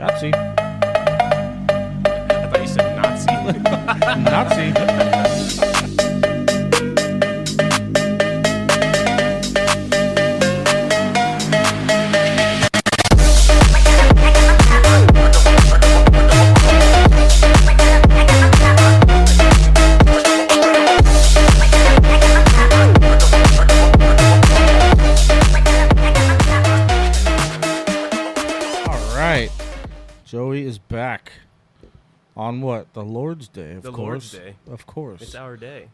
Nazi. I thought you said Nazi. Nazi. Joey is back on what? The Lord's Day, of course. Lord's Day. Of course. It's our day.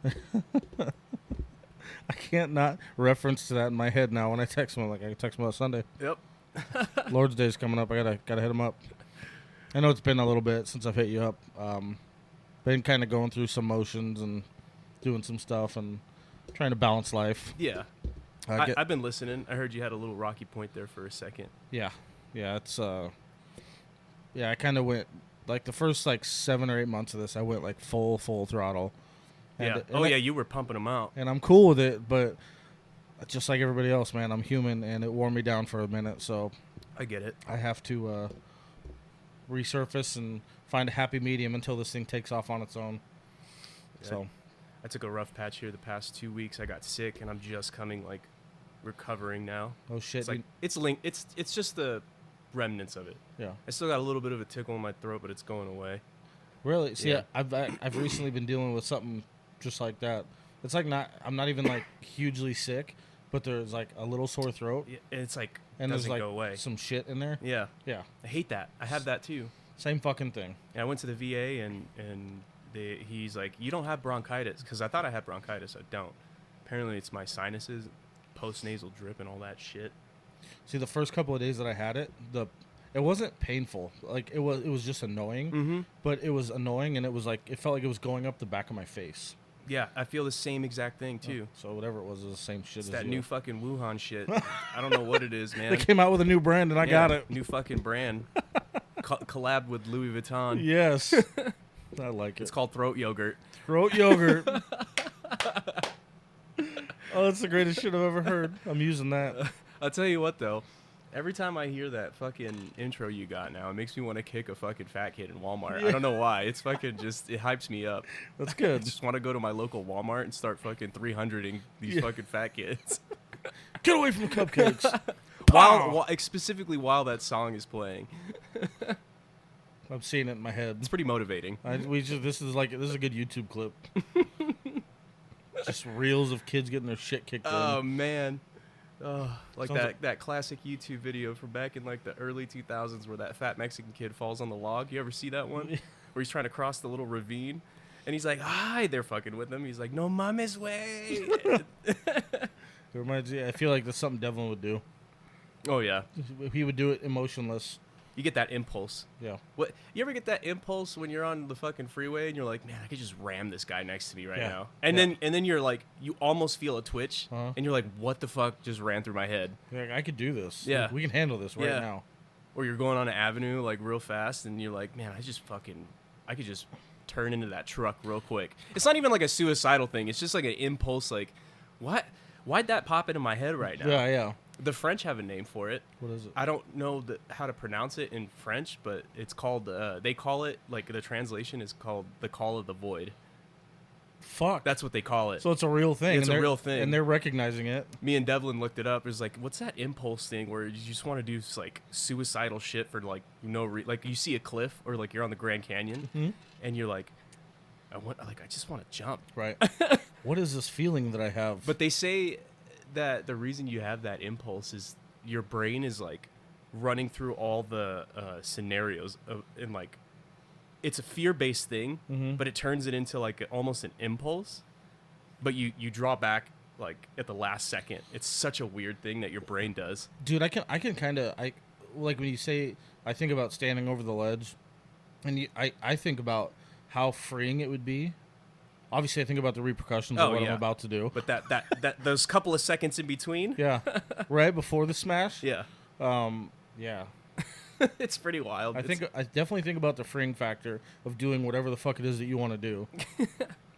I can't not reference to that in my head now when I text him. Like I text him on Sunday. Yep. Lord's Day is coming up. I gotta hit him up. I know it's been a little bit since I've hit you up. Been kind of going through some motions and doing some stuff and trying to balance life. Yeah. I've been listening. I heard you had a little rocky point there for a second. Yeah. It's yeah, I kind of went, like, the first, 7 or 8 months of this, I went, full throttle. And, yeah. You were pumping them out. And I'm cool with it, but just like everybody else, man, I'm human, and it wore me down for a minute, so. I get it. I have to resurface and find a happy medium until this thing takes off on its own. Yeah. So. I took a rough patch here the past 2 weeks. I got sick, and I'm just coming, recovering now. Oh, shit. It's just the remnants of it. Yeah. I still got a little bit of a tickle in my throat, but it's going away. Really? See, yeah. I've recently been dealing with something just like that. It's I'm not even hugely sick, but there's a little sore throat. Yeah, it's and doesn't there's go away. Some shit in there. Yeah. Yeah. I hate that. I have that too. Same fucking thing. And I went to the VA and he's like, you don't have bronchitis, because I thought I had bronchitis. I don't. Apparently it's my sinuses, post-nasal drip, and all that shit. See, the first couple of days that I had it, it wasn't painful. It was just annoying. Mm-hmm. But it was annoying, and it was it felt like it was going up the back of my face. Yeah, I feel the same exact thing too. So whatever it was the same shit. It's as that you. new fucking Wuhan shit. I don't know what it is, man. They came out with a new brand, and I got it. New fucking brand. Collab with Louis Vuitton. Yes. I like it. It's called Throat Yogurt. Throat Yogurt. Oh, that's the greatest shit I've ever heard. I'm using that. I'll tell you what, though. Every time I hear that fucking intro you got now, it makes me want to kick a fucking fat kid in Walmart. Yeah. I don't know why. It's fucking it hypes me up. That's good. I just want to go to my local Walmart and start fucking 300ing these fucking fat kids. Get away from the cupcakes. Specifically while that song is playing. I'm seeing it in my head. It's pretty motivating. This is a good YouTube clip. Just reels of kids getting their shit kicked in. Oh man. Sounds that classic YouTube video from back in the early 2000s where that fat Mexican kid falls on the log. You ever see that one? Where he's trying to cross the little ravine and he's like, hi, they're fucking with him. He's like, no mames way. It reminds me, I feel like that's something Devlin would do. Oh yeah. He would do it emotionless. You get that impulse. Yeah. What? You ever get that impulse when you're on the fucking freeway and you're like, man, I could just ram this guy next to me right now. And then you're like, you almost feel a twitch, and you're like, what the fuck just ran through my head? You're like, I could do this. Yeah. We can handle this right now. Or you're going on an avenue real fast, and you're like, man, I could just turn into that truck real quick. It's not even a suicidal thing. It's just an impulse. What? Why'd that pop into my head right now? Yeah. The French have a name for it. What is it? I don't know how to pronounce it in French, but it's called, they call it, the translation is called the call of the void. Fuck. That's what they call it. So it's a real thing. It's a real thing. And they're recognizing it. Me and Devlin looked it up. It was what's that impulse thing where you just want to do, suicidal shit for, you see a cliff or, you're on the Grand Canyon, and you're like, I just want to jump. Right. What is this feeling that I have? But they say that the reason you have that impulse is your brain is running through all the scenarios and it's a fear-based thing, but it turns it into almost an impulse, but you draw back at the last second. It's such a weird thing that your brain does. Dude, I can kind of when you say I think about standing over the ledge, and I think about how freeing it would be. Obviously, I think about the repercussions of what I'm about to do. But that those couple of seconds in between. Yeah. Right before the smash. Yeah. Yeah. It's pretty wild. I definitely think about the freeing factor of doing whatever the fuck it is that you want to do.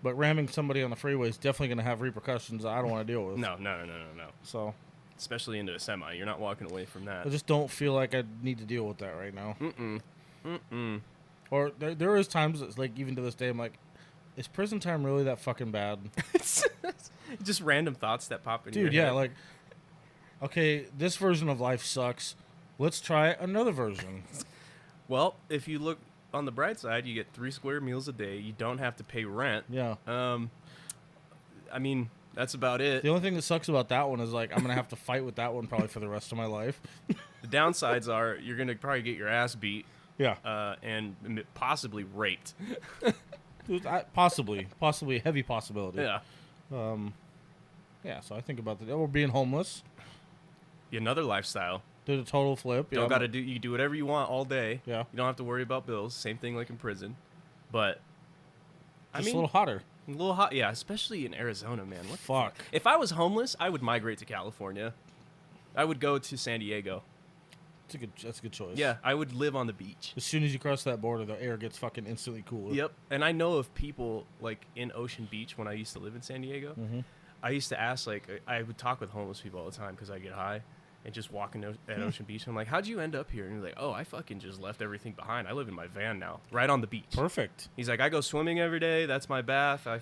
But ramming somebody on the freeway is definitely going to have repercussions I don't want to deal with. No. So. Especially into a semi. You're not walking away from that. I just don't feel like I need to deal with that right now. Mm-mm. Or there is times it's like even to this day I'm like, is prison time really that fucking bad? Just random thoughts that pop in your Dude, head. yeah, like, okay, this version of life sucks. Let's try another version. Well, if you look on the bright side, you get 3 square meals a day. You don't have to pay rent. Yeah. I mean, that's about it. The only thing that sucks about that one is like I'm gonna have to fight with that one probably for the rest of my life. The downsides are you're gonna probably get your ass beat. Yeah. And possibly raped. Possibly a heavy possibility. Yeah. Yeah. So I think about that. Or being homeless. Another lifestyle. Did a total flip. You can do whatever you want all day. Yeah. You don't have to worry about bills. Same thing like in prison. But Just a little hotter. A little hot, yeah, especially in Arizona, man. What the Fuck. If I was homeless, I would migrate to California. I would go to San Diego. That's a good choice. Yeah, I would live on the beach. As soon as you cross that border, the air gets fucking instantly cooler. Yep. And I know of people like in Ocean Beach when I used to live in San Diego. Mm-hmm. I used to ask, like, I would talk with homeless people all the time because I get high and just walking at Ocean Beach. I'm like, how'd you end up here? And he's like, oh, I fucking just left everything behind. I live in my van now, right on the beach. Perfect. He's like, I go swimming every day. That's my bath. I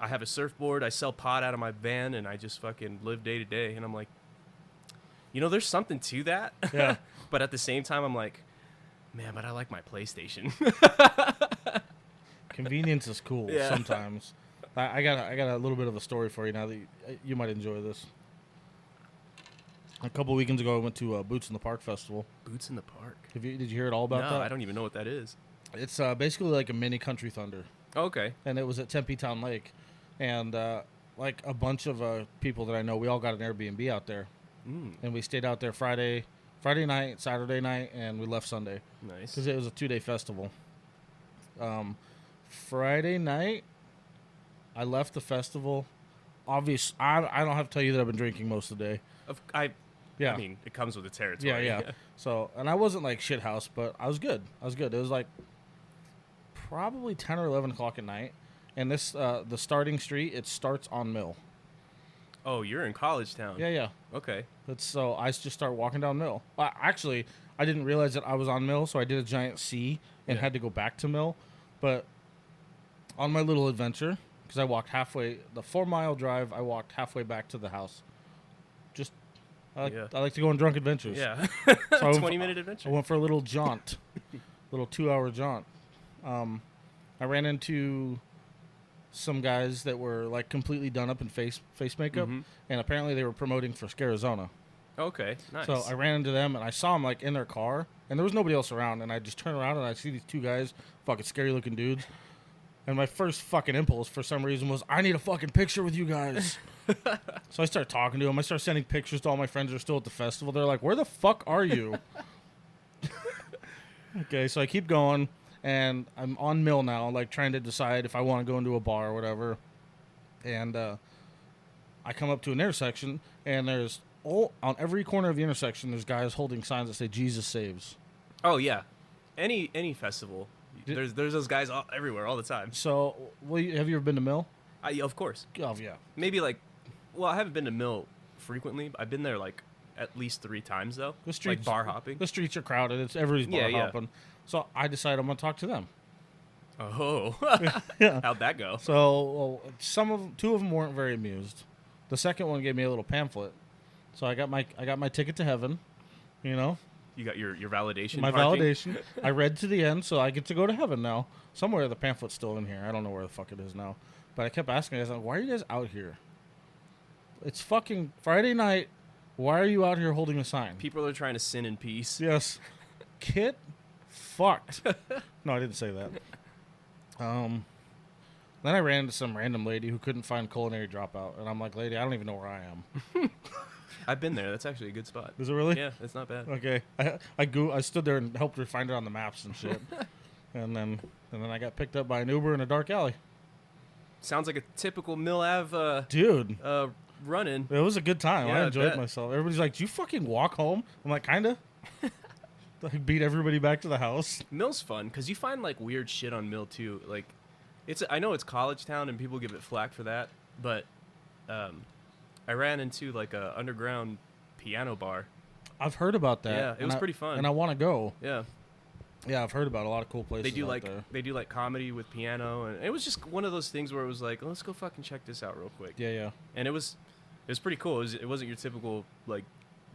have a surfboard. I sell pot out of my van, and I just fucking live day to day. And I'm like, there's something to that. Yeah. But at the same time, I'm like, man, but I like my PlayStation. Convenience is cool sometimes. I got a little bit of a story for you now that you might enjoy this. A couple weekends ago, I went to Boots in the Park festival. Boots in the Park? Did you hear it all about that? No, I don't even know what that is. It's basically like a mini Country Thunder. Okay. And it was at Tempe Town Lake. And like a bunch of people that I know, we all got an Airbnb out there. And we stayed out there Friday night, Saturday night, and we left Sunday. Nice. Because it was a 2-day festival. Friday night, I left the festival. Obvious, I don't have to tell you that I've been drinking most of the day. I mean, it comes with the territory. Yeah. So, and I wasn't like shithouse, but I was good. It was like probably 10 or 11 o'clock at night. And this, the starting street, it starts on Mill. Oh, you're in College Town. Yeah. Okay. So I just start walking down Mill. Actually, I didn't realize that I was on Mill, so I did a giant C and had to go back to Mill. But on my little adventure, because I walked halfway, the 4-mile drive, I walked halfway back to the house. Just, I like to go on drunk adventures. Yeah. So 20-minute adventure. I went for a little jaunt, little 2-hour jaunt. I ran into some guys that were like completely done up in face makeup, and apparently they were promoting for Scarizona. Okay, nice. So I ran into them and I saw them like in their car, and there was nobody else around, and I just turn around and I see these 2 guys, fucking scary looking dudes, and my first fucking impulse for some reason was, I need a fucking picture with you guys. So I start talking to them. I start sending pictures to all my friends who are still at the festival. They're like, where the fuck are you? Okay, so I keep going. And I'm on Mill now, like trying to decide if I want to go into a bar or whatever. And I come up to an intersection, and there's on every corner of the intersection, there's guys holding signs that say "Jesus saves." Oh yeah, any festival, there's those guys everywhere all the time. So, have you ever been to Mill? Of course. Oh yeah. Maybe I haven't been to Mill frequently. I've been there like at least 3 times though. The streets, like bar hopping. The streets are crowded. Everybody's bar hopping. So I decided I'm going to talk to them. Oh. Yeah. How'd that go? So 2 of them weren't very amused. The second one gave me a little pamphlet. So I got my ticket to heaven, You got your validation. My parking? validation. I read to the end, so I get to go to heaven now. Somewhere the pamphlet's still in here. I don't know where the fuck it is now. But I kept asking guys, like, why are you guys out here? It's fucking Friday night. Why are you out here holding a sign? People are trying to sin in peace. Yes. Kit fucked. No, I didn't say that. Then I ran into some random lady who couldn't find Culinary Dropout. And I'm like, lady, I don't even know where I am. I've been there. That's actually a good spot. Is it really? Yeah, it's not bad. Okay. I stood there and helped her find it on the maps and shit. and then I got picked up by an Uber in a dark alley. Sounds like a typical Mill Ave Dude. Run-in. It was a good time. Yeah, I enjoyed myself. Everybody's like, "Do you fucking walk home?" I'm like, "Kinda." I beat everybody back to the house. Mill's fun because you find like weird shit on Mill too. Like, I know it's college town and people give it flack for that, but I ran into like a underground piano bar. I've heard about that. Yeah, it was pretty fun. And I want to go. Yeah. Yeah, I've heard about a lot of cool places They do out there. they do like comedy with piano, and it was just one of those things where it was like, let's go fucking check this out real quick. Yeah, yeah. And it was pretty cool. It wasn't your typical like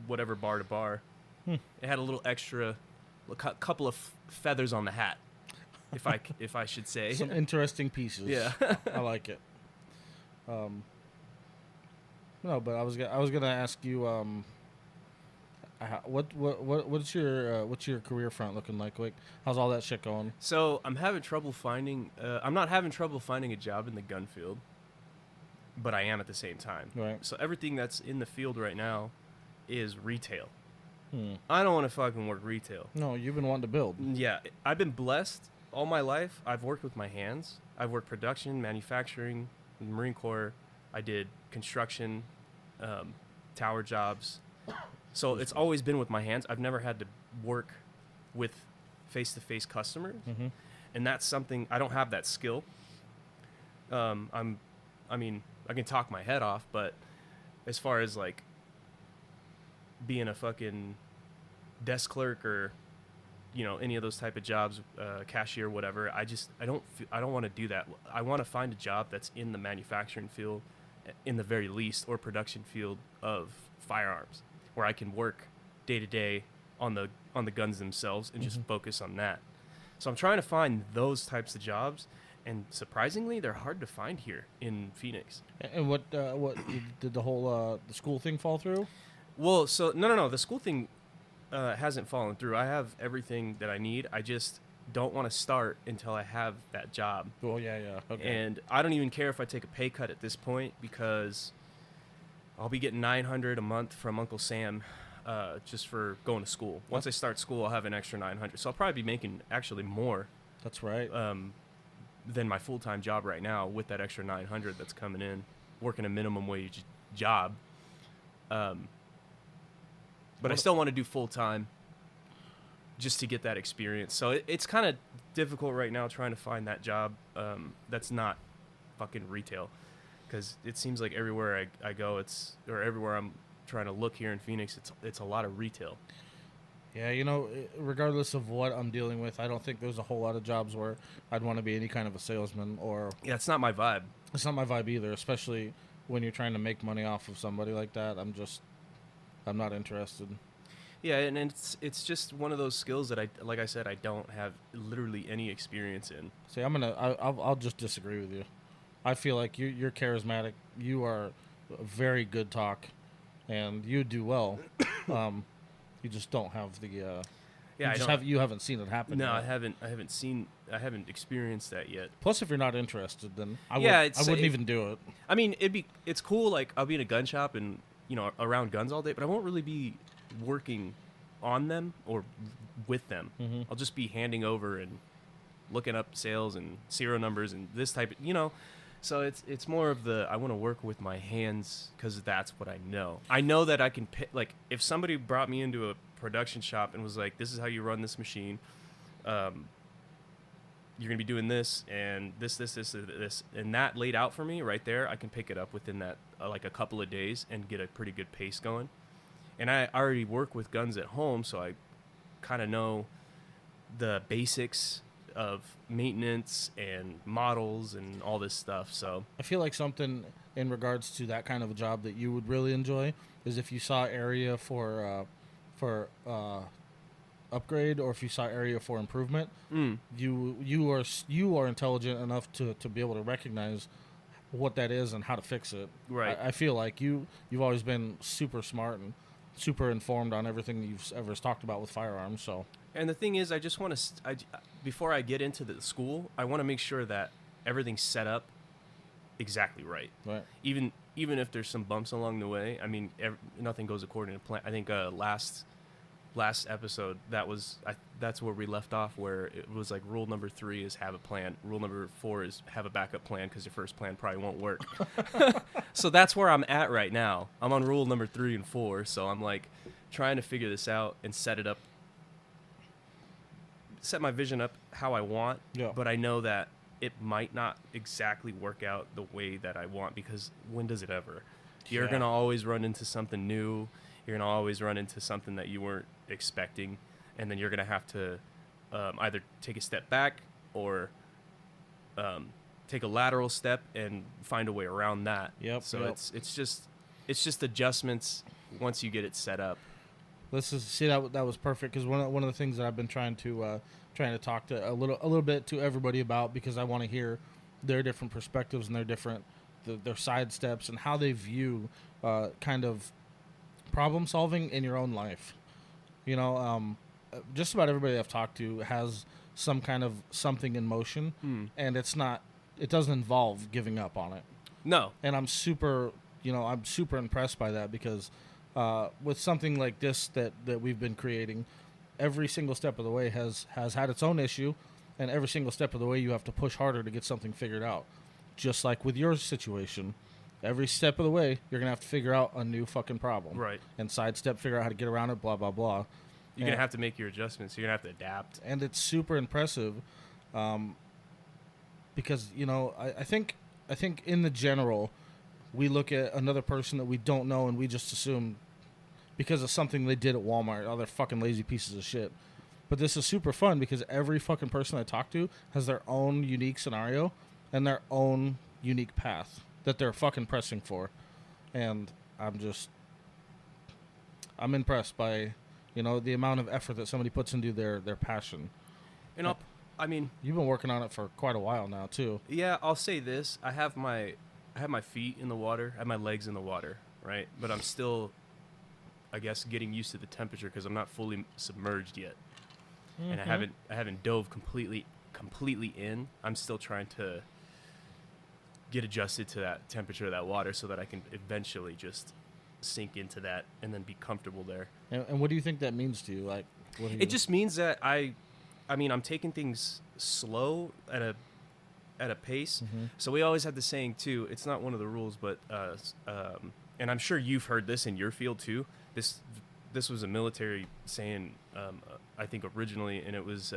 whatever bar to bar. It had a little extra, couple of feathers on the hat, if I should say. Some interesting pieces. Yeah. I like it. No, but I was gonna ask you, what's your career front looking like? Like, how's all that shit going? So I'm having trouble finding. I'm not having trouble finding a job in the gun field, but I am at the same time. Right. So everything that's in the field right now is retail. I don't want to fucking work retail. No, you've been wanting to build. Yeah, I've been blessed all my life. I've worked with my hands. I've worked production, manufacturing, in the Marine Corps. I did construction, tower jobs. So it's always been with my hands. I've never had to work with face-to-face customers, and that's something I don't have that skill. I mean, I can talk my head off, but as far as like being a fucking desk clerk or any of those type of jobs, cashier, whatever, I don't want to do that. I want to find a job that's in the manufacturing field, in the very least, or production field of firearms, where I can work day to day on the guns themselves and just focus on that. So I'm trying to find those types of jobs, and surprisingly, they're hard to find here in Phoenix. And what did the whole the school thing fall through? Well, so no, the school thing hasn't fallen through. I have everything that I need. I just don't want to start until I have that job. Well, yeah, okay. And I don't even care if I take a pay cut at this point, because I'll be getting $900 a month from Uncle Sam just for going to school. Once I start school, I'll have an extra $900. So I'll probably be making actually more. That's right. Than my full-time job right now, with that extra $900 that's coming in, working a minimum wage job. But I still want to do full-time just to get that experience. So it's kind of difficult right now trying to find that job that's not fucking retail, because it seems like everywhere I go, or everywhere I'm trying to look here in Phoenix, it's a lot of retail. Yeah, regardless of what I'm dealing with, I don't think there's a whole lot of jobs where I'd want to be any kind of a salesman, or... Yeah, it's not my vibe. It's not my vibe either, especially when you're trying to make money off of somebody like that. I'm not interested. Yeah, and it's just one of those skills that like I said, I don't have literally any experience in. See, I'll just disagree with you. I feel like you're charismatic. You are a very good talk, and you do well. You just don't have the. Yeah, you haven't seen it happen. No, yet. I haven't experienced that yet. Plus, if you're not interested, then I wouldn't even do it. I mean, it's cool. Like, I'll be in a gun shop and around guns all day, but I won't really be working on them or with them. I'll just be handing over and looking up sales and serial numbers and this type of, So it's more of I want to work with my hands, because that's what I know. I know that I can pick, like, if somebody brought me into a production shop and was like, this is how you run this machine, you're going to be doing this and this, and that laid out for me right there, I can pick it up within that, like a couple of days, and get a pretty good pace going. And I already work with guns at home, so I kind of know the basics of maintenance and models and all this stuff. So I feel like something in regards to that kind of a job that you would really enjoy is if you saw area for upgrade, or if you saw area for improvement. You are intelligent enough to be able to recognize what that is and how to fix it. Right. I feel like you've always been super smart and super informed on everything you've ever talked about with firearms. So. And the thing is, I just want to, before I get into the school, I want to make sure that everything's set up exactly right. Right. Even if there's some bumps along the way, I mean, nothing goes according to plan. I think last episode, that's where we left off, where it was like rule number 3 is have a plan. Rule number 4 is have a backup plan, because your first plan probably won't work. So that's where I'm at right now. I'm on rule number 3 and 4. So I'm like trying to figure this out and set my vision up how I want. Yeah. But I know that it might not exactly work out the way that I want, because when does it ever? You're going to always run into something new. You're going to always run into something that you weren't expecting, and then you're going to have to either take a step back or take a lateral step and find a way around that. Yep. So it's just adjustments once you get it set up. That was perfect, because one of the things that I've been trying to talk to a little bit to everybody about, because I want to hear their different perspectives and their side steps and how they view kind of problem solving in your own life. You know, just about everybody I've talked to has some kind of something in motion, and it doesn't involve giving up on it. No. And I'm super impressed by that, because with something like this that we've been creating, every single step of the way has had its own issue, and every single step of the way you have to push harder to get something figured out. Just like with your situation, every step of the way you're gonna have to figure out a new fucking problem, right? And sidestep, figure out how to get around it, blah blah blah. You're gonna have to make your adjustments. You're gonna have to adapt, and it's super impressive, because I think in the general, we look at another person that we don't know and we just assume because of something they did at Walmart, oh, they're fucking lazy pieces of shit. But this is super fun because every fucking person I talk to has their own unique scenario and their own unique path that they're fucking pressing for. And I'm impressed by, the amount of effort that somebody puts into their passion. And you've been working on it for quite a while now too. Yeah, I'll say this. I have my feet in the water, I have my legs in the water, right? But I'm still, I guess, getting used to the temperature because I'm not fully submerged yet. And I haven't dove completely in. I'm still trying to get adjusted to that temperature of that water so that I can eventually just sink into that and then be comfortable there. And what do you think that means to you? Like, it just means that I'm taking things slow at a pace. Mm-hmm. So we always had the saying too. It's not one of the rules, but and I'm sure you've heard this in your field too. This was a military saying, I think originally, and it was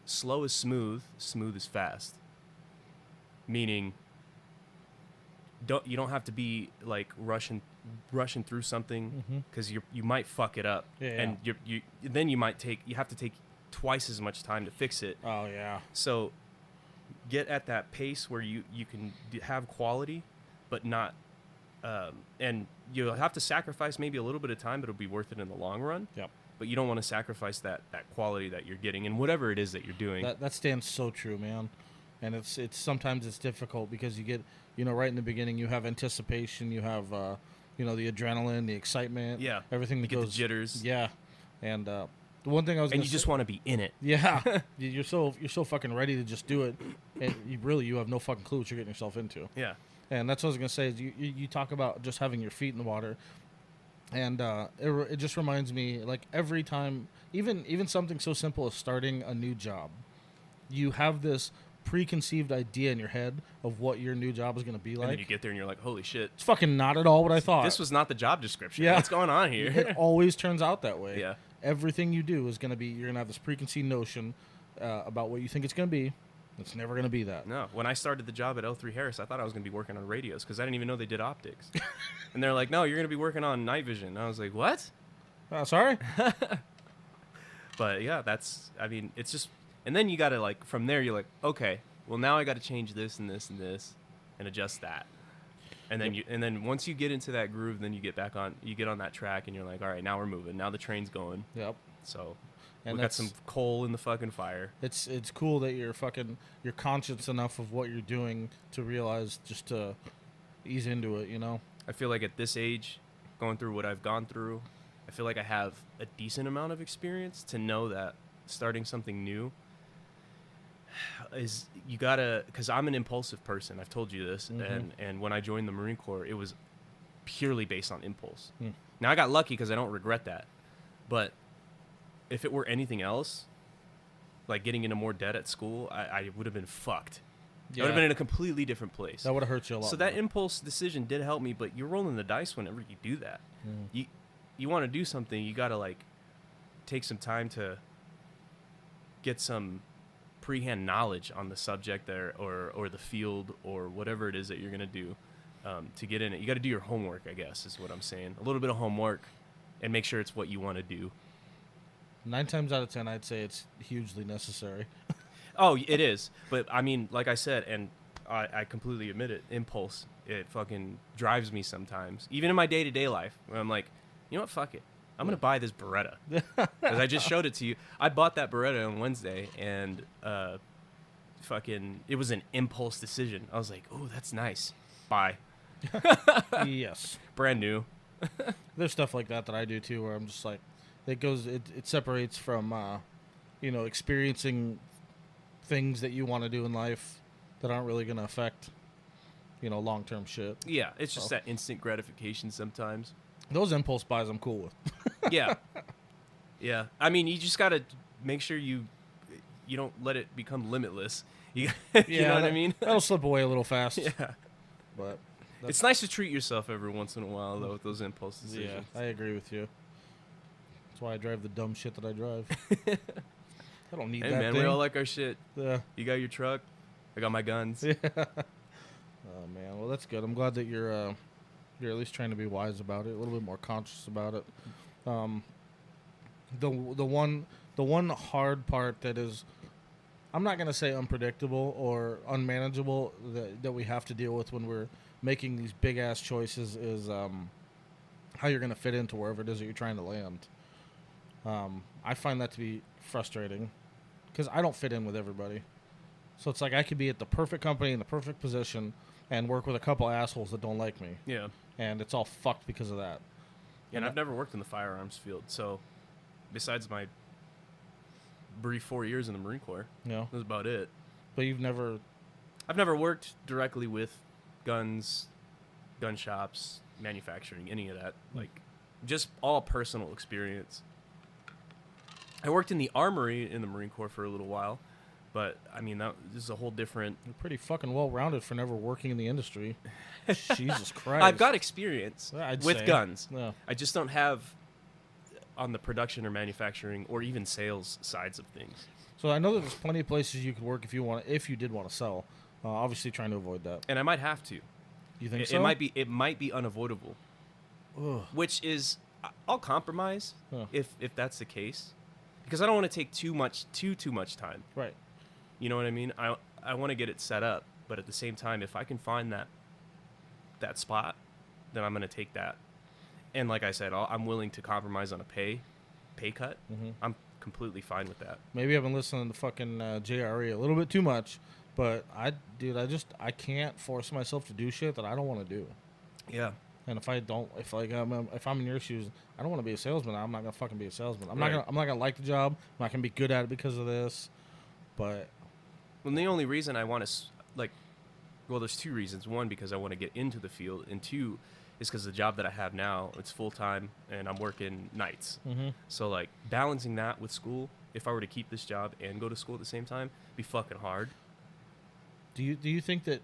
slow is smooth, smooth is fast. Meaning, you don't have to be like rushing through something because you might fuck it up, and you have to take twice as much time to fix it. Oh yeah. So get at that pace where you can have quality, but not. And you'll have to sacrifice maybe a little bit of time, but it'll be worth it in the long run. Yep. But you don't want to sacrifice that quality that you're getting in whatever it is that you're doing. That stands so true, man. And it's sometimes it's difficult because you get, right in the beginning you have anticipation, you have, the adrenaline, the excitement, everything that you goes, get the jitters, and the one thing I was, and you just want to be in it, you're so fucking ready to just do it, and you have no fucking clue what you're getting yourself into. Yeah. And that's what I was gonna say. Is you talk about just having your feet in the water, and it just reminds me, like, every time, even something so simple as starting a new job, you have this preconceived idea in your head of what your new job is gonna be like. And then you get there and you're like, holy shit, it's fucking not at all what I thought. This was not the job description. Yeah. What's going on here? It always turns out that way. Yeah. Everything you do is gonna be, you're gonna have this preconceived notion about what you think it's gonna be. It's never going to be that. No. When I started the job at L3 Harris, I thought I was going to be working on radios because I didn't even know they did optics. And they're like, no, you're going to be working on night vision. And I was like, what? Sorry? But, yeah, it's just... And then you got to, like, from there, you're like, okay, well, now I got to change this and this and this and adjust that. And then and then once you get into that groove, then you get on that track and you're like, all right, now we're moving. Now the train's going. Yep. So... And we got some coal in the fucking fire. It's cool that you're conscious enough of what you're doing to realize just to ease into it, I feel like at this age, going through what I've gone through, I feel like I have a decent amount of experience to know that starting something new is, you gotta, because I'm an impulsive person. I've told you this. And when I joined the Marine Corps, it was purely based on impulse. Now I got lucky because I don't regret that. But if it were anything else, like getting into more debt at school, I would have been fucked. Yeah. I would have been in a completely different place. That would have hurt you a lot. So that impulse decision did help me, but you're rolling the dice whenever you do that. You want to do something, you got to, like, take some time to get some pre-hand knowledge on the subject there or the field or whatever it is that you're going to do to get in it. You got to do your homework, I guess, is what I'm saying. A little bit of homework and make sure it's what you want to do. 9 times out of 10, I'd say it's hugely necessary. Oh, it is. But I mean, like I said, and I completely admit it, impulse, it fucking drives me sometimes. Even in my day-to-day life, where I'm like, you know what, fuck it. I'm going to buy this Beretta. Because I just showed it to you. I bought that Beretta on Wednesday, and it was an impulse decision. I was like, oh, that's nice. Buy. Yes. Brand new. There's stuff like that I do too, where I'm just like, it separates from, experiencing things that you want to do in life that aren't really going to affect, long-term shit. Yeah, it's just that instant gratification sometimes. Those impulse buys I'm cool with. Yeah. Yeah. I mean, you just got to make sure you don't let it become limitless. You know what I mean? That'll slip away a little fast. Yeah. But it's nice to treat yourself every once in a while, though, with those impulse decisions. Yeah, I agree with you. That's why I drive the dumb shit that I drive. I don't need that man, thing. we all like our shit. Yeah. You got your truck. I got my guns. Yeah. Oh, man. Well, that's good. I'm glad that you're at least trying to be wise about it, a little bit more conscious about it. The one hard part that is, I'm not going to say unpredictable or unmanageable, that we have to deal with when we're making these big ass choices is how you're going to fit into wherever it is that you're trying to land. I find that to be frustrating because I don't fit in with everybody. So it's like I could be at the perfect company in the perfect position and work with a couple assholes that don't like me. Yeah. And it's all fucked because of that. Yeah, and I've never worked in the firearms field, so besides my brief 4 years in the Marine Corps, Yeah. that's about it. But I've never worked directly with guns, gun shops, manufacturing, any of that. Like, just all personal experience. I worked in the armory in the Marine Corps for a little while, but I mean, this is a whole different. You're pretty fucking well-rounded for never working in the industry. Jesus Christ. I've got experience with say. guns. Yeah. I just don't have on the production or manufacturing or even sales sides of things. So I know that there's plenty of places you could work if you did want to sell. Obviously, trying to avoid that. And I might have to. You think so? It might be unavoidable. Ugh. Which is, I'll compromise if that's the case, because I don't want to take too much time. Right. You know what I mean? I want to get it set up, but at the same time, if I can find that spot, then I'm going to take that. And like I said, I'm willing to compromise on a pay cut. Mm-hmm. I'm completely fine with that. Maybe I've been listening to fucking JRE a little bit too much, but I can't force myself to do shit that I don't want to do. Yeah. And if I'm in your shoes, I don't want to be a salesman. I'm not gonna fucking be a salesman. I'm not gonna like the job. I'm not gonna be good at it because of this. But the only reason I want to there's two reasons. One, because I want to get into the field, and two, is because the job that I have now, it's full time and I'm working nights. Mm-hmm. So like balancing that with school, if I were to keep this job and go to school at the same time, be fucking hard. Do you think that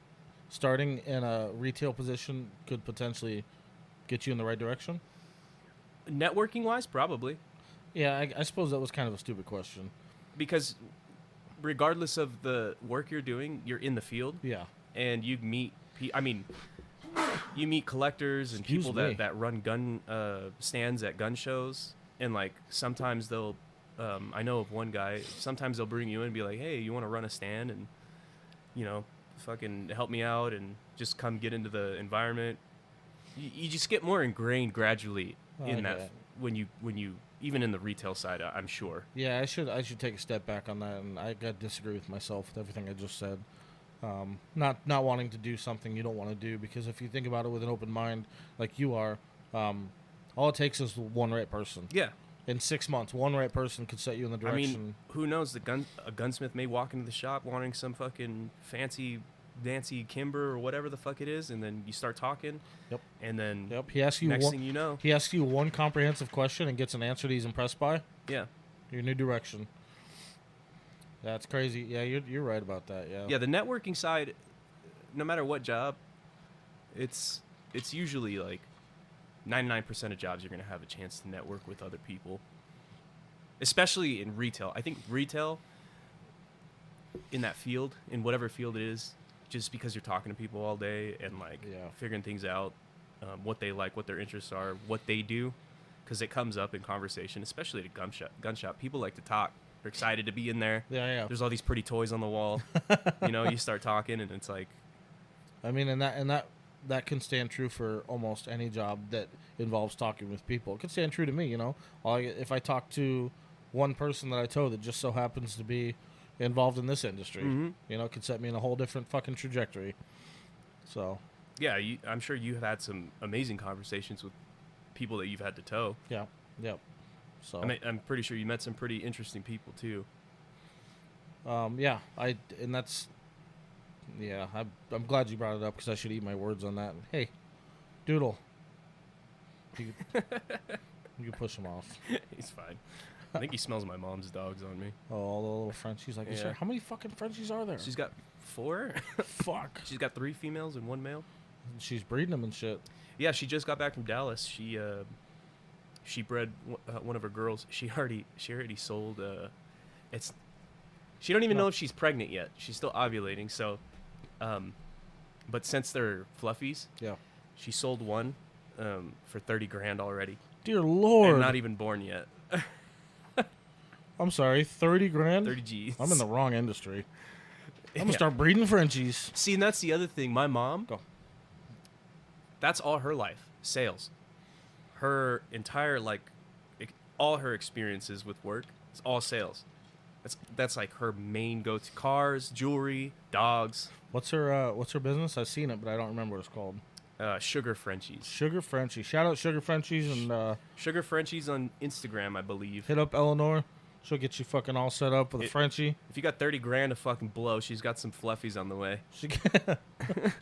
starting in a retail position could potentially get you in the right direction? Networking wise, probably. Yeah, I suppose that was kind of a stupid question. Because regardless of the work you're doing, you're in the field. Yeah. And you meet you meet collectors and people that run gun stands at gun shows. And like sometimes they'll, I know of one guy, sometimes they'll bring you in and be like, hey, you want to run a stand and, fucking help me out and just come get into the environment. You just get more ingrained gradually in that when you even in the retail side, I'm sure. Yeah, I should take a step back on that, and I got to disagree with myself with everything I just said. Not wanting to do something you don't want to do, because if you think about it with an open mind like you are, all it takes is one right person. Yeah. In 6 months, one right person could set you in the direction. I mean, who knows? A gunsmith may walk into the shop wanting some fucking fancy Nancy Kimber or whatever the fuck it is, and then you start talking. Yep. And then he asks you next thing you know, he asks you one comprehensive question and gets an answer that he's impressed by. Yeah. Your new direction. That's crazy. Yeah, you're right about that. Yeah. Yeah, the networking side, no matter what job, it's usually like 99% of jobs you're going to have a chance to network with other people. Especially in retail. I think retail in that field, in whatever field it is, just because you're talking to people all day and figuring things out, what they like, what their interests are, what they do. because it comes up in conversation, especially at a gun shop. People like to talk. They're excited to be in there. Yeah. There's all these pretty toys on the wall. You start talking, and it's like, I mean, and that can stand true for almost any job that involves talking with people. It can stand true to me, if I talk to one person that I tow that just so happens to be involved in this industry, it could set me in a whole different fucking trajectory. So, yeah, I'm sure you have had some amazing conversations with people that you've had to tow. Yeah, yep. So I'm pretty sure you met some pretty interesting people too. I'm glad you brought it up because I should eat my words on that. Hey, Doodle, you can push him off. He's fine. I think he smells my mom's dogs on me. Oh, all the little Frenchies. Like, Yeah. how many fucking Frenchies are there? She's got 4. Fuck. She's got 3 females and 1 male. She's breeding them and shit. Yeah, she just got back from Dallas. She bred one of her girls. She already sold. She don't even know if she's pregnant yet. She's still ovulating. So, but since they're fluffies, Yeah. she sold one for $30,000 already. Dear Lord. And not even born yet. I'm sorry, 30 grand? 30 G's. I'm in the wrong industry. I'm gonna Yeah. start breeding Frenchies. See, and that's the other thing. My mom, Go. that's all her life, sales. Her entire all her experiences with work, it's all sales. That's like her main go-to: cars, jewelry, dogs. What's her business? I've seen it, but I don't remember what it's called. Sugar Frenchies. Sugar Frenchies. Shout out Sugar Frenchies and Sugar Frenchies on Instagram, I believe. hit up Eleanor. She'll get you fucking all set up with a Frenchie. If you got $30,000 to fucking blow, she's got some fluffies on the way. She'll get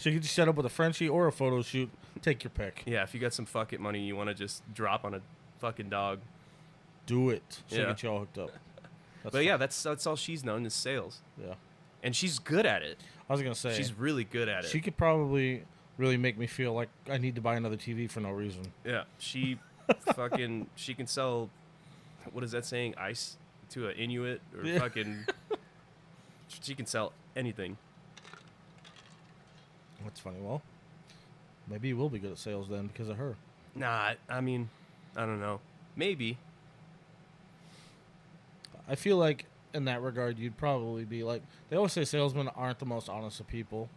you set up with a Frenchie or a photo shoot. Take your pick. Yeah, if you got some fuck it money you want to just drop on a fucking dog. Do it. She'll Yeah. get you all hooked up. But yeah, that's all she's known is sales. Yeah. And she's good at it. I was gonna say She's really good at it. she could probably really make me feel like I need to buy another TV for no reason. Yeah, she she can sell, what is that saying, ice to an Inuit or Yeah. fucking, she can sell anything. That's funny. Well, maybe you will be good at sales then because of her. Nah, I mean, I don't know. Maybe. I feel like in that regard, you'd probably be like, they always say salesmen aren't the most honest of people.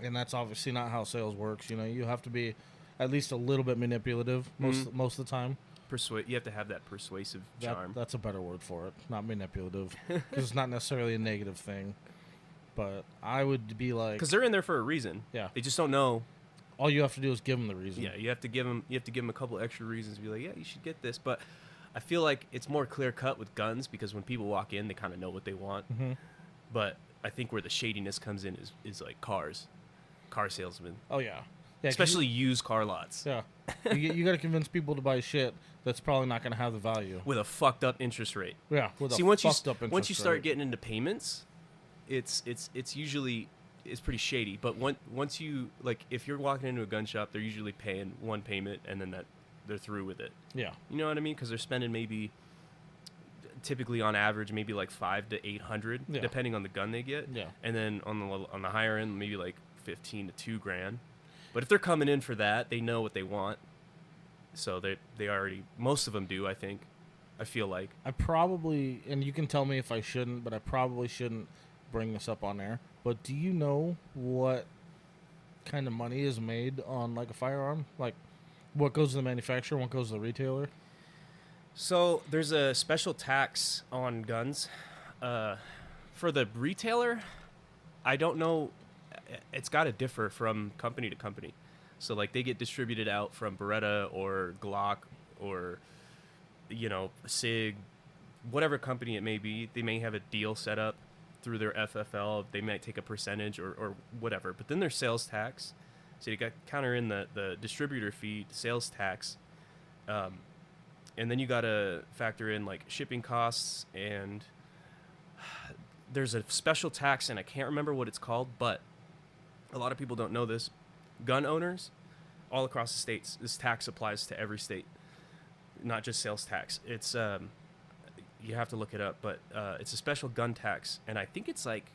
And that's obviously not how sales works. You have to be at least a little bit manipulative most of the time. You have to have that persuasive charm. That's a better word for it, not manipulative, because it's not necessarily a negative thing. But I would be like, Because they're in there for a reason. Yeah. They just don't know. all you have to do is give them the reason. Yeah, you have to give them a couple extra reasons to be like, yeah, you should get this. But I feel like it's more clear cut with guns because when people walk in, they kind of know what they want. Mm-hmm. But I think where the shadiness comes in is like car salesmen, Oh yeah, yeah. 'cause especially used car lots yeah. you got to convince people to buy shit that's probably not going to have the value. with a fucked up interest rate. Yeah. With See, a once fucked up you interest start rate. getting into payments, it's usually pretty shady. But once you if you're walking into a gun shop, they're usually paying one payment and then they're through with it. Yeah. You know what I mean? Because they're spending typically on average maybe like $500 to $800 Yeah. depending on the gun they get. Yeah. And then on the higher end maybe like $15,000 to $2,000. But if they're coming in for that, they know what they want. So they already, most of them do, I think. I feel like. I probably, and you can tell me if I shouldn't, but I probably shouldn't bring this up on air. But do you know what kind of money is made on like a firearm? Like what goes to the manufacturer, what goes to the retailer? So there's a special tax on guns. For the retailer, I don't know. It's got to differ from company to company. So like they get distributed out from Beretta or Glock or SIG, whatever company it may be. They may have a deal set up through their FFL. They might take a percentage or whatever. But then there's sales tax. So you got to counter in the distributor fee, sales tax. And then you got to factor in like shipping costs, and there's a special tax, and I can't remember what it's called, but a lot of people don't know this. Gun owners all across the states, this tax applies to every state, not just sales tax. It's you have to look it up, but it's a special gun tax, and I think it's like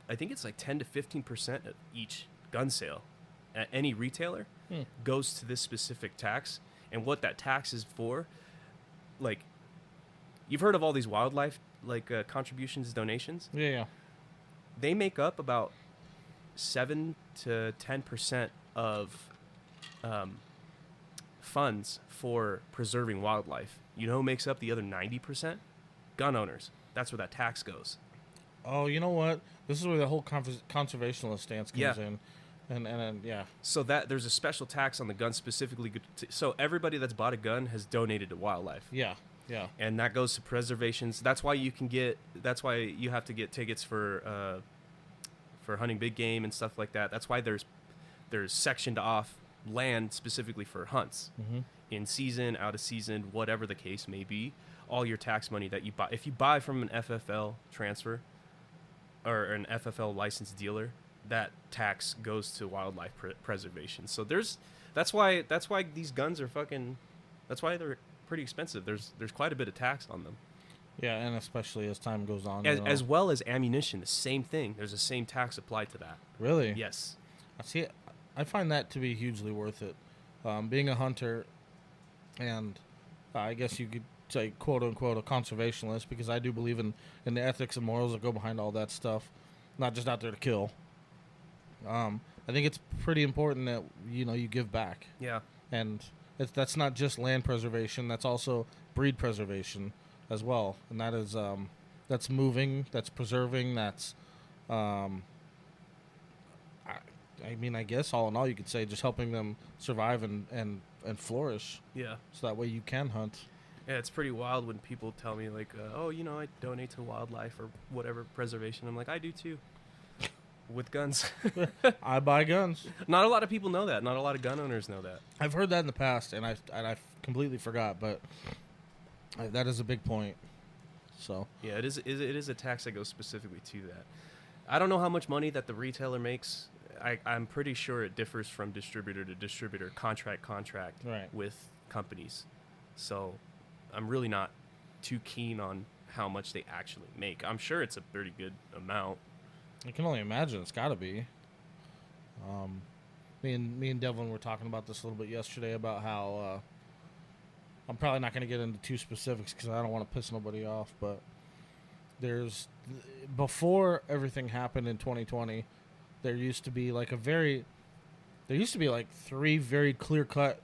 10 to 15% of each gun sale at any retailer goes to this specific tax. And what that tax is for, like, you've heard of all these wildlife contributions, donations. Yeah. They make up about 7 to 10% of funds for preserving wildlife. You know who makes up the other 90%? Gun owners. That's where that tax goes. Oh, you know what? This is where the whole conservationist stance comes in. And yeah. So that there's a special tax on the gun specifically. So everybody that's bought a gun has donated to wildlife. Yeah. And that goes to preservations. That's why you have to get tickets for hunting big game and stuff like that. That's why there's sectioned off land specifically for hunts. In season, out of season, whatever the case may be. All your tax money that you buy, if you buy from an FFL transfer or an FFL licensed dealer, that tax goes to wildlife preservation. So that's why these guns are that's why they're pretty expensive. There's quite a bit of tax on them. Yeah, and especially as time goes on. As well as ammunition, the same thing. There's the same tax applied to that. Really? Yes. I find that to be hugely worth it. Being a hunter, and I guess you could say, quote unquote, a conservationist, because I do believe in the ethics and morals that go behind all that stuff, not just out there to kill. I think it's pretty important that you give back. Yeah. And that's not just land preservation; that's also breed preservation as well. And that is that's moving, that's preserving, that's I guess all in all, you could say just helping them survive and flourish. Yeah. So that way you can hunt. Yeah, it's pretty wild when people tell me like, I donate to wildlife or whatever preservation. I'm like, I do too. With guns. I buy guns. Not a lot of people know that. Not a lot of gun owners know that. I've heard that in the past, and I completely forgot, but that is a big point. So yeah, it is a tax that goes specifically to that. I don't know how much money that the retailer makes. I'm pretty sure it differs from distributor to distributor, contract right. with companies. So I'm really not too keen on how much they actually make. I'm sure it's a pretty good amount. I can only imagine it's got to be. Me and Devlin were talking about this a little bit yesterday about how I'm probably not going to get into too specifics because I don't want to piss nobody off, but before everything happened in 2020, there used to be like three very clear-cut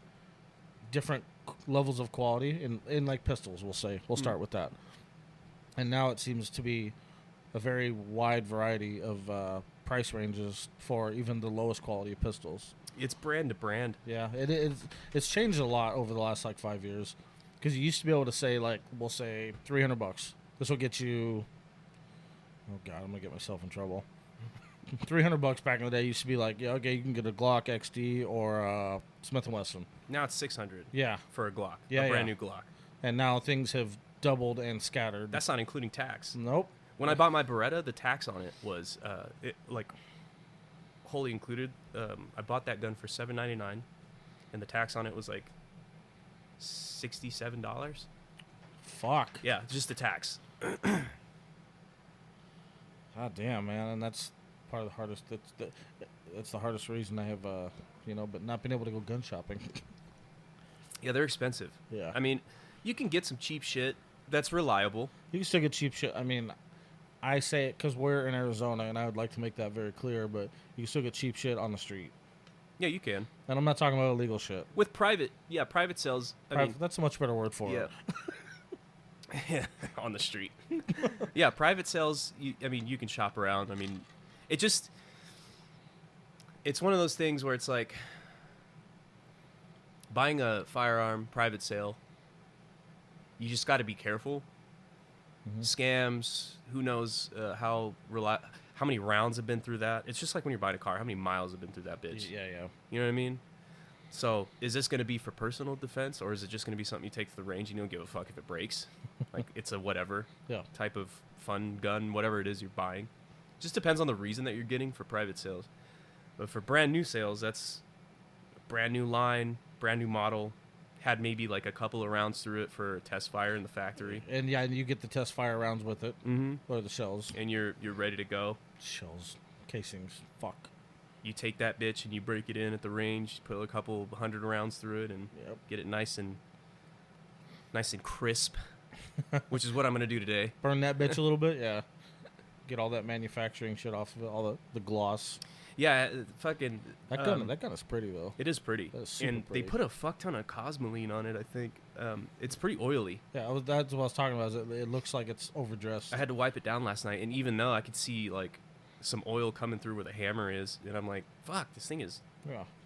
different levels of quality in like pistols, we'll start with that. And now it seems to be a very wide variety of price ranges for even the lowest quality of pistols. It's brand to brand. Yeah, it's changed a lot over the last 5 years. Because you used to be able to say, we'll say $300. This will get you. Oh God, I'm gonna get myself in trouble. $300 back in the day used to be like, yeah, okay, you can get a Glock XD or a Smith & Wesson. Now it's $600. Yeah, for a Glock. Yeah, a brand new Glock. And now things have doubled and scattered. That's not including tax. Nope. When I bought my Beretta, the tax on it was wholly included. I bought that gun for $7.99, and the tax on it was like $67. Fuck. Yeah, just the tax. God damn, man, and that's part of the hardest. That's the hardest reason I have, but not being able to go gun shopping. Yeah, they're expensive. Yeah. I mean, you can get some cheap shit that's reliable. You can still get cheap shit. I mean, I say it because we're in Arizona, and I would like to make that very clear, but you can still get cheap shit on the street. Yeah, you can. And I'm not talking about illegal shit. With private sales. That's a much better word for it. Yeah, on the street. Yeah, private sales, you can shop around. I mean, it's one of those things where it's like buying a firearm, private sale, you just got to be careful. Mm-hmm. Scams, who knows how many rounds have been through that. It's just like when you're buying a car, how many miles have been through that bitch. Yeah. You know what I mean? So is this going to be for personal defense, or is it just going to be something you take to the range and you don't give a fuck if it breaks? Like it's a whatever type of fun gun, whatever it is you're buying. Just depends on the reason that you're getting for private sales. But for brand new sales, that's a brand new line, brand new model. Had maybe like a couple of rounds through it for test fire in the factory. And yeah, you get the test fire rounds with it. Mm-hmm. Or the shells. And you're ready to go. Shells. Casings. Fuck. You take that bitch and you break it in at the range, put a couple 100 rounds through it, and get it nice and crisp, which is what I'm gonna do today. Burn that bitch a little bit, yeah. Get all that manufacturing shit off of it, all the gloss. Yeah, fucking. That gun is pretty though. It is pretty, and pretty. they put a fuck ton of cosmoline on it. I think it's pretty oily. Yeah, that's what I was talking about. It looks like it's overdressed. I had to wipe it down last night, and even though I could see like some oil coming through where the hammer is, and I'm like, fuck, this thing is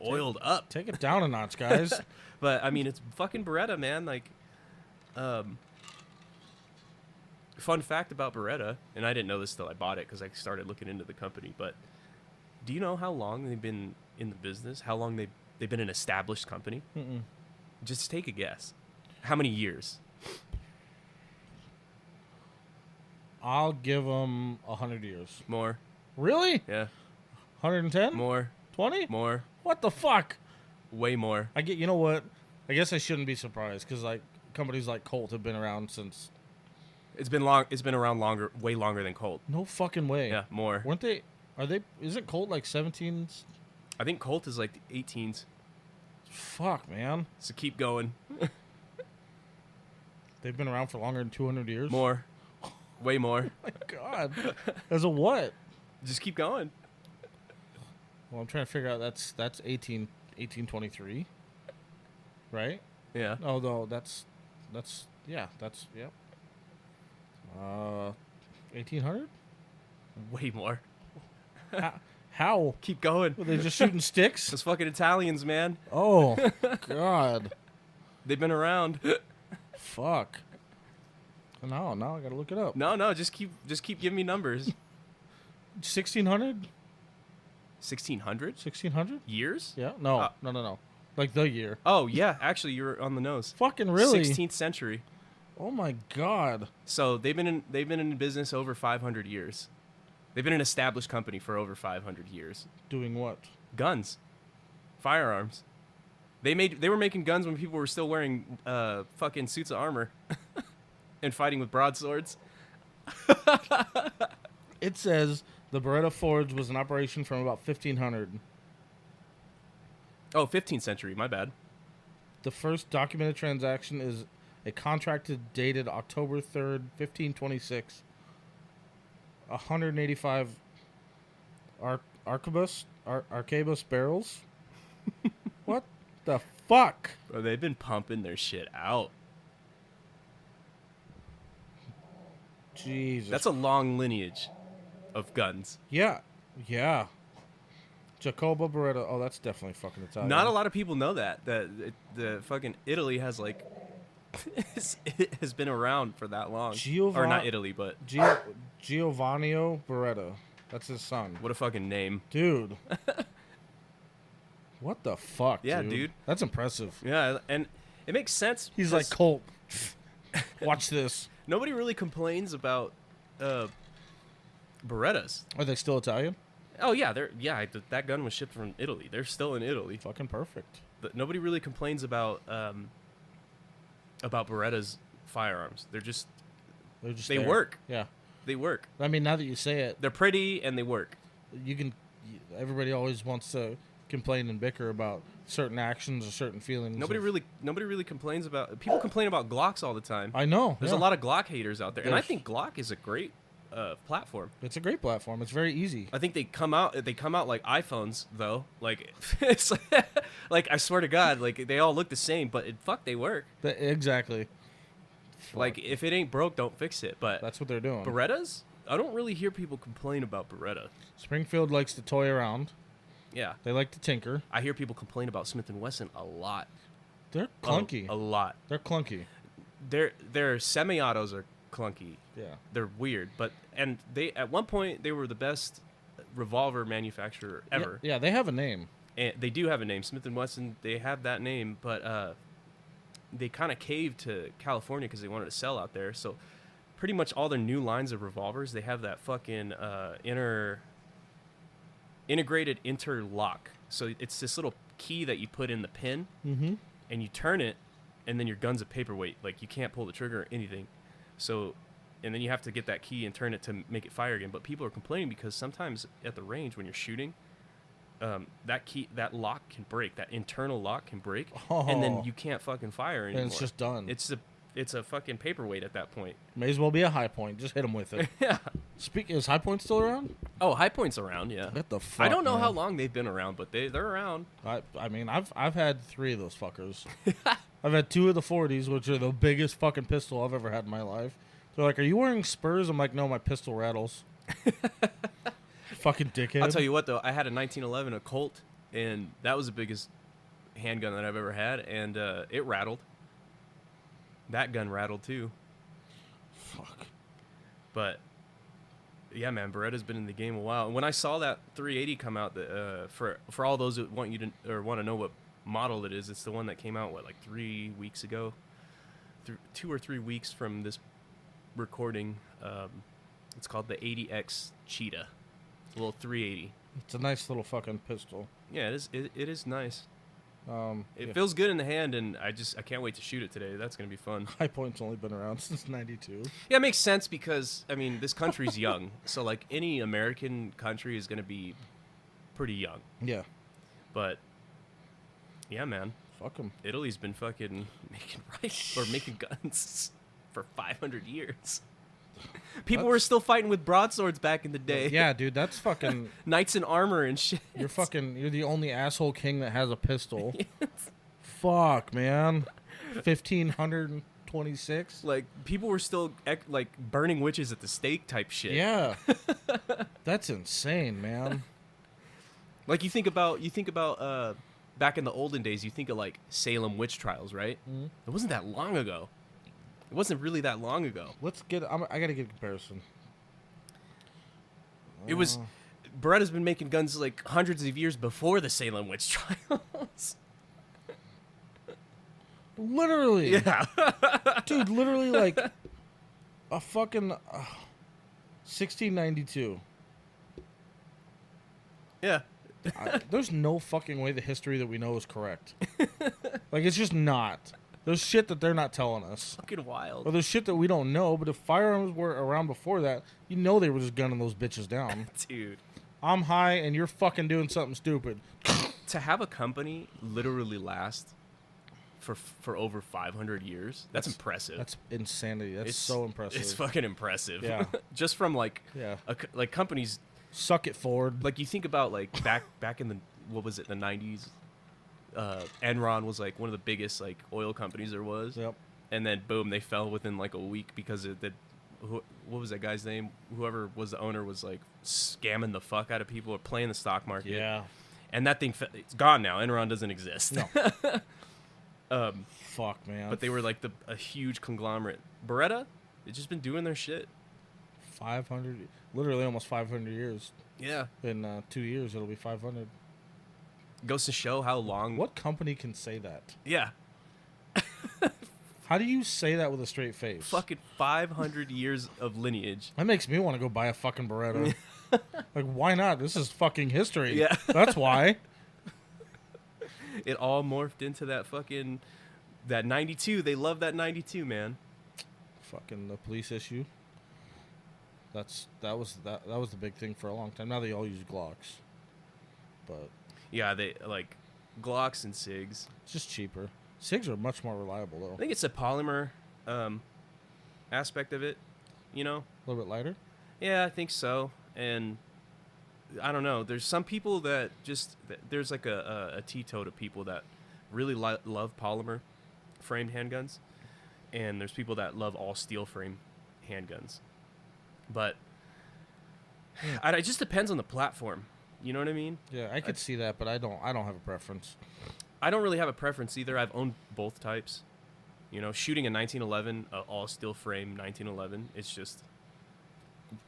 oiled up. Take it down a notch, guys. But I mean, it's fucking Beretta, man. Like, fun fact about Beretta, and I didn't know this till I bought it because I started looking into the company. But do you know how long they've been in the business? How long they've been an established company? Mm-mm. Just take a guess. How many years? I'll give them 100 years. More. Really? Yeah. 110? More. 20? More. What the fuck? Way more. You know what? I guess I shouldn't be surprised because like companies like Colt have been around since. It's been long. It's been around longer, way longer than Colt. No fucking way. Yeah, more. Weren't they? Are they? Isn't Colt like 17s? I think Colt is like the 18s. Fuck, man. So keep going. They've been around for longer than 200 years. More. Way more. Oh my God. As a what? Just keep going. Well, I'm trying to figure out. That's 1823, right? Yeah. Oh no, that's 1800. Way more. How? Keep going. Were they just shooting sticks? Those fucking Italians, man. Oh God. They've been around. Fuck. No, I gotta look it up. No, just keep giving me numbers. 1600. 1600? 1600 Years? Yeah. No. Like the year. Oh yeah, actually you're on the nose. Fucking really? 16th century. Oh my God. So they've been in business over 500 years. They've been an established company for over 500 years. Doing what? Guns, firearms. They were making guns when people were still wearing fucking suits of armor and fighting with broadswords. It says the Beretta Forge was in operation from about 1500. Oh, 15th century. My bad. The first documented transaction is a contract dated October 3rd, 1526. 185 Arquebus barrels. What the fuck? Bro, they've been pumping their shit out. Jesus. That's a long lineage of guns. Yeah. Jacobo Beretta. Oh, that's definitely fucking Italian. Not a lot of people know that the fucking Italy has like it has been around for that long. Or not Italy, but Giovanni Beretta. That's his son. What a fucking name, dude. What the fuck? Yeah, dude. That's impressive. Yeah, and it makes sense. He's like, Colt. Watch this. Nobody really complains about Berettas. Are they still Italian? Oh yeah, that gun was shipped from Italy. They're still in Italy. Fucking perfect. Nobody really complains about Beretta's firearms. They work. Yeah, they work. I mean, now that you say it, they're pretty and they work. Everybody always wants to complain and bicker about certain actions or certain feelings. Nobody really complains about. People complain about Glocks all the time. I know. There's a lot of Glock haters out there, and I think Glock is a great platform. It's a great platform. It's very easy. I think they come out like iPhones though. Like it's like I swear to God, like they all look the same, but they work. Exactly. Like if it ain't broke, don't fix it. But that's what they're doing. Berettas? I don't really hear people complain about Beretta. Springfield likes to toy around. Yeah. They like to tinker. I hear people complain about Smith & Wesson a lot. They're clunky. A lot. They're clunky. Their semi-autos are clunky. Yeah. They're weird, and they at one point they were the best revolver manufacturer ever. Yeah, they have a name. And they do have a name, Smith & Wesson. They have that name, but they kind of caved to California because they wanted to sell out there. So pretty much all their new lines of revolvers, they have that fucking integrated interlock. So it's this little key that you put in the pin, and you turn it, and then your gun's a paperweight. Like you can't pull the trigger or anything. So, and then you have to get that key and turn it to make it fire again. But people are complaining because sometimes at the range when you're shooting, that lock can break. That internal lock can break, and then you can't fucking fire anymore. And it's just done. It's a fucking paperweight at that point. May as well be a High Point. Just hit him with it. Yeah. Is High Point still around? Oh, High Point's around. Yeah. What the fuck? I don't know man? how long they've been around, but they're around. I mean, I've had 3 of those fuckers. I've had 2 of the 40s, which are the biggest fucking pistol I've ever had in my life. They're like, "Are you wearing spurs?" I'm like, "No, my pistol rattles." Fucking dickhead. I'll tell you what, though, I had a 1911, a Colt, and that was the biggest handgun that I've ever had, and it rattled. That gun rattled too. Fuck. But yeah, man, Beretta's been in the game a while. And when I saw that 380 come out, for all those who want to know what model it is, it's the one that came out like 3 weeks ago, 2 or 3 weeks from this recording. It's called the 80X Cheetah, a little 380. It's a nice little fucking pistol. Yeah, it is. It is nice. It Yeah. feels good in the hand, and I can't wait to shoot it today. That's gonna be fun. High Point's only been around since '92. Yeah, it makes sense because I mean this country's young, so like any American country is gonna be pretty young. Yeah. But yeah, man, Fuck them. Italy's been fucking making guns for 500 years. People were still fighting with broadswords back in the day. Yeah, dude, that's fucking. Knights in armor and shit. You're the only asshole king that has a pistol. Fuck, man. 1526. Like people were still like burning witches at the stake type shit. Yeah. That's insane, man. Like you think about back in the olden days, you think of like Salem witch trials, right? Mm-hmm. It wasn't that long ago. It wasn't really that long ago. Let's get. I gotta get a comparison. It was. Beretta's been making guns like hundreds of years before the Salem witch trials. Literally. Yeah. Dude, literally like a fucking 1692. Yeah. There's no fucking way the history that we know is correct. Like, it's just not. There's shit that they're not telling us. Fucking wild. Or there's shit that we don't know, but if firearms were around before that, you know they were just gunning those bitches down. Dude. I'm high and you're fucking doing something stupid. To have a company literally last for over 500 years, that's impressive. That's insanity. That's so impressive. It's fucking impressive. Yeah. Just from like Yeah. Like companies. Suck it, Ford. Like you think about like back in the what was it, the 90s. Enron was like one of the biggest like oil companies there was. Yep. And then boom, they fell within like a week because what was that guy's name? Whoever was the owner was like scamming the fuck out of people or playing the stock market. Yeah. And that thing it's gone now. Enron doesn't exist. No. Fuck, man. But they were like a huge conglomerate. Beretta, they've just been doing their shit. 500, literally almost 500 years. Yeah. In 2 years, it'll be 500. Goes to show how long. What company can say that? Yeah. How do you say that with a straight face? Fucking 500 years of lineage. That makes me want to go buy a fucking Beretta. Like, why not? This is fucking history. Yeah. That's why. It all morphed into that 92. They love that 92, man. Fucking the police issue. That was the big thing for a long time. Now they all use Glocks. But Yeah, they like Glocks and SIGs. it's just cheaper. SIGs are much more reliable though. I think it's a polymer aspect of it, you know? A little bit lighter. Yeah, I think so. And I don't know. There's some people that there's like a teetotal of people that really love polymer framed handguns, and there's people that love all steel frame handguns. But it just depends on the platform. You know what I mean? Yeah, I could see that, but I don't have a preference. I don't really have a preference either. I've owned both types. You know, shooting a 1911, all steel frame 1911, it's just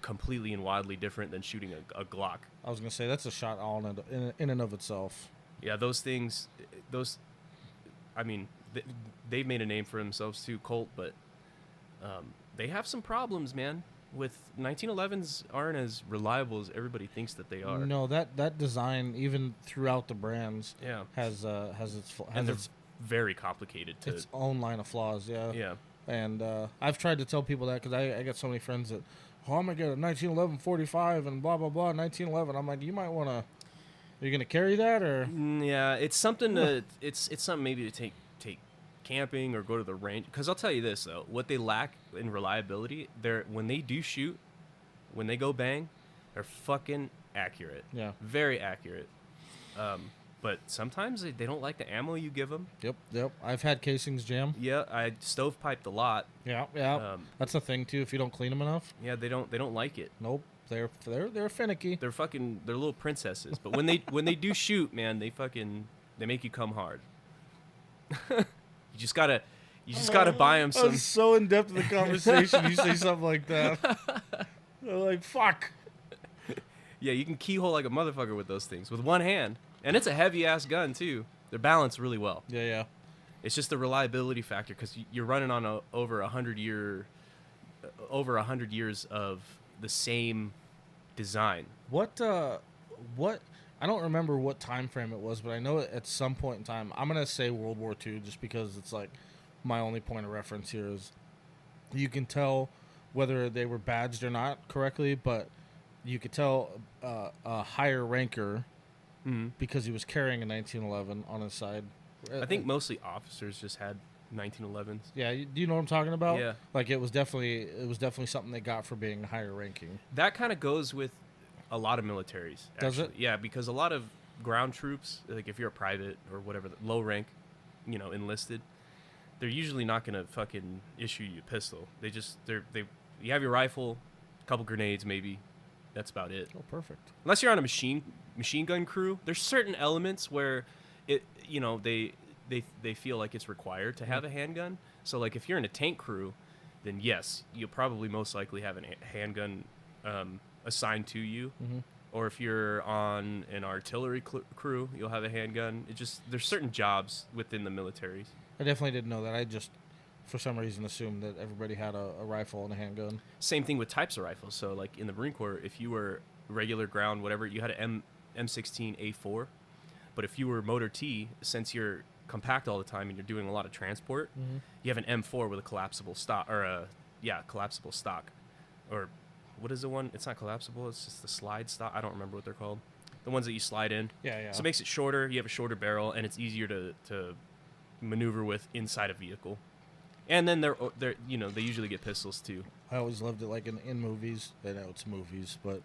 completely and wildly different than shooting a Glock. I was gonna say that's a shot all in and of itself. Yeah, those things, I mean, they've made a name for themselves too, Colt, but they have some problems, man. With 1911s aren't as reliable as everybody thinks that they are. No, that design, even throughout the brands, Yeah. has its very complicated to its own line of flaws. Yeah. Yeah. And I've tried to tell people that because I got so many friends that, oh, I'm gonna get a 1911 45 and blah blah blah 1911. I'm like, you might want to Are you gonna carry that or? Yeah, it's something to it's something maybe to take camping or go to the range. Because I'll tell you this though, what they lack in reliability, they're when they do shoot, when they go bang, they're fucking accurate. Yeah. Very accurate. But sometimes they don't like the ammo you give them. Yep. I've had casings jam. Yeah, I stovepiped a lot. Yeah. That's the thing too. If you don't clean them enough. Yeah, they don't like it. Nope. They're finicky. They're little princesses. But when they do shoot, man, they make you come hard. You just gotta buy them I some. was so in depth in the conversation. You say something like that. They're like, fuck. Yeah, you can keyhole like a motherfucker with those things with one hand, and it's a heavy ass gun too. They're balanced really well. Yeah. It's just the reliability factor because you're running on over 100 years of the same design. What I don't remember what time frame it was, but I know at some point in time, I'm gonna say World War II, just because it's like my only point of reference here is you can tell whether they were badged or not correctly, but you could tell a higher ranker because he was carrying a 1911 on his side. I think mostly officers just had 1911s. Yeah, do you know what I'm talking about? Yeah. Like it was definitely something they got for being higher ranking. That kind of goes with a lot of militaries. Actually. Does it? Yeah, because a lot of ground troops, like if you're a private or whatever, low rank, enlisted, they're usually not gonna fucking issue you a pistol. You have your rifle, a couple grenades maybe. That's about it. Oh, perfect. Unless you're on a machine gun crew, there's certain elements where they feel like it's required to have a handgun. So like if you're in a tank crew, then yes, you'll probably most likely have a handgun assigned to you. Mm-hmm. Or if you're on an artillery crew, you'll have a handgun. There's certain jobs within the militaries. I definitely didn't know that. I just, for some reason, assumed that everybody had a rifle and a handgun. Same thing with types of rifles. So like in the Marine Corps, if you were regular ground, whatever, you had an M16A4. But if you were motor T, since you're compact all the time and you're doing a lot of transport, you have an M4 with a collapsible stock, collapsible stock. Or what is the one? It's not collapsible. It's just the slide stock. I don't remember what they're called. The ones that you slide in. Yeah. So it makes it shorter. You have a shorter barrel, and it's easier to maneuver with inside a vehicle. And then they usually get pistols too. I always loved it, like in movies. I know it's movies, but